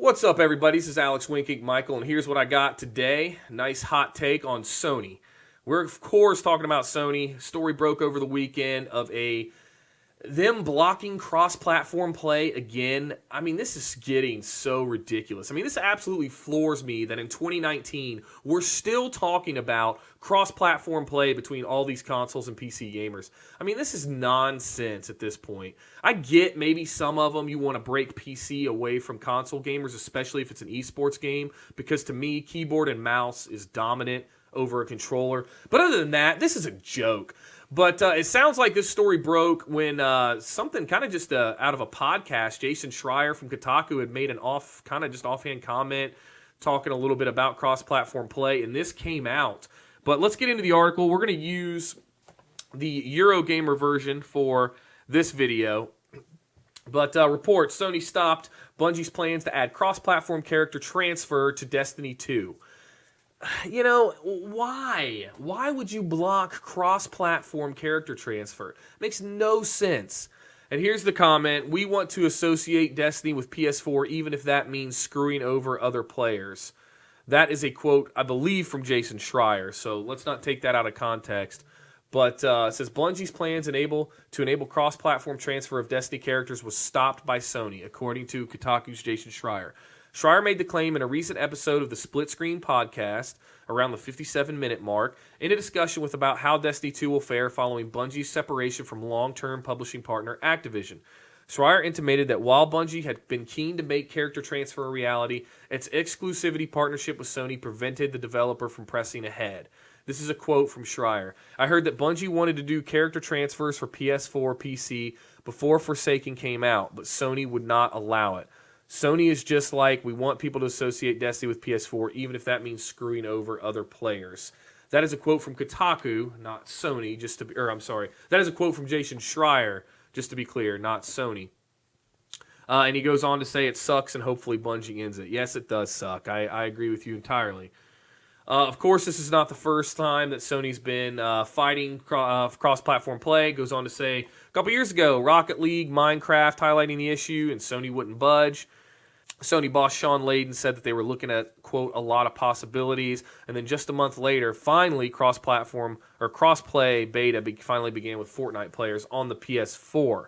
What's up, everybody? This is Alex Winkink Michael, and here's what I got today. Nice hot take on Sony. We're, of course, talking about Sony. Story broke over the weekend of them blocking cross-platform play again. I mean, this is getting so ridiculous. I mean, this absolutely floors me that in 2019, we're still talking about cross-platform play between all these consoles and PC gamers. I mean, this is nonsense at this point. I get maybe some of them you want to break PC away from console gamers, especially if it's an esports game, because to me, keyboard and mouse is dominant over a controller. But other than that, this is a joke. But it sounds like this story broke when something kind of just out of a podcast, Jason Schreier from Kotaku had made an offhand comment talking a little bit about cross-platform play, and this came out. But let's get into the article. We're going to use the Eurogamer version for this video. But report, Sony stopped Bungie's plans to add cross-platform character transfer to Destiny 2. You know, why? Why would you block cross-platform character transfer? Makes no sense. And here's the comment. We want to associate Destiny with PS4 even if that means screwing over other players. That is a quote, I believe, from Jason Schreier, so let's not take that out of context. But it says, Bungie's plans to enable cross-platform transfer of Destiny characters was stopped by Sony, according to Kotaku's Jason Schreier. Schreier made the claim in a recent episode of the Split Screen podcast, around the 57-minute mark, in a discussion with about how Destiny 2 will fare following Bungie's separation from long-term publishing partner Activision. Schreier intimated that while Bungie had been keen to make character transfer a reality, its exclusivity partnership with Sony prevented the developer from pressing ahead. This is a quote from Schreier. I heard that Bungie wanted to do character transfers for PS4, PC before Forsaken came out, but Sony would not allow it. Sony is just like, we want people to associate Destiny with PS4, even if that means screwing over other players. That is a quote from Kotaku, not Sony, that is a quote from Jason Schreier, just to be clear, not Sony. And he goes on to say it sucks and hopefully Bungie ends it. Yes, it does suck. I agree with you entirely. Of course, this is not the first time that Sony's been fighting cross-platform play. Goes on to say, a couple years ago, Rocket League, Minecraft highlighting the issue, and Sony wouldn't budge. Sony boss Sean Layden said that they were looking at, quote, a lot of possibilities. And then just a month later, finally, cross-platform or cross-play beta finally began with Fortnite players on the PS4.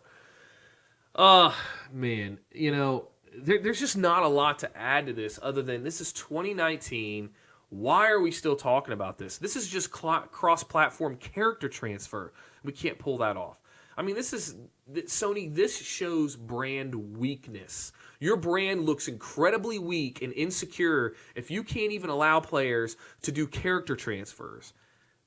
Man, you know, there's just not a lot to add to this other than this is 2019. Why are we still talking about this? This is just cross-platform character transfer. We can't pull that off. I mean, Sony, this shows brand weakness. Your brand looks incredibly weak and insecure if you can't even allow players to do character transfers.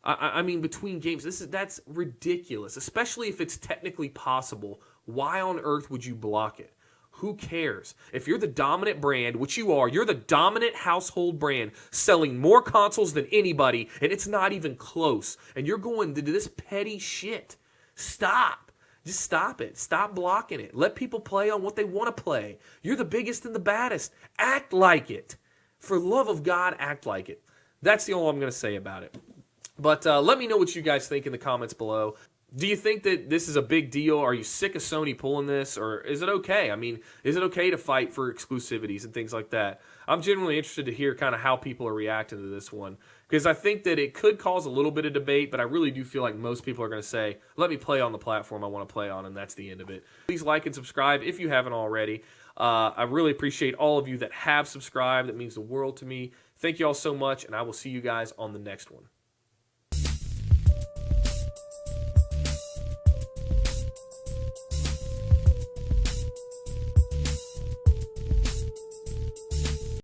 I mean, between games, that's ridiculous, especially if it's technically possible. Why on earth would you block it? Who cares? If you're the dominant brand, which you are, you're the dominant household brand selling more consoles than anybody, and it's not even close, and you're going to do this petty shit. Stop. Just stop it. Stop blocking it. Let people play on what they want to play. You're the biggest and the baddest. Act like it. For love of God, act like it. That's the only I'm going to say about it. But let me know what you guys think in the comments below. Do you think that this is a big deal? Are you sick of Sony pulling this? Or is it okay? I mean, is it okay to fight for exclusivities and things like that? I'm genuinely interested to hear kind of how people are reacting to this one. Because I think that it could cause a little bit of debate, but I really do feel like most people are going to say, let me play on the platform I want to play on, and that's the end of it. Please like and subscribe if you haven't already. I really appreciate all of you that have subscribed. That means the world to me. Thank you all so much, and I will see you guys on the next one.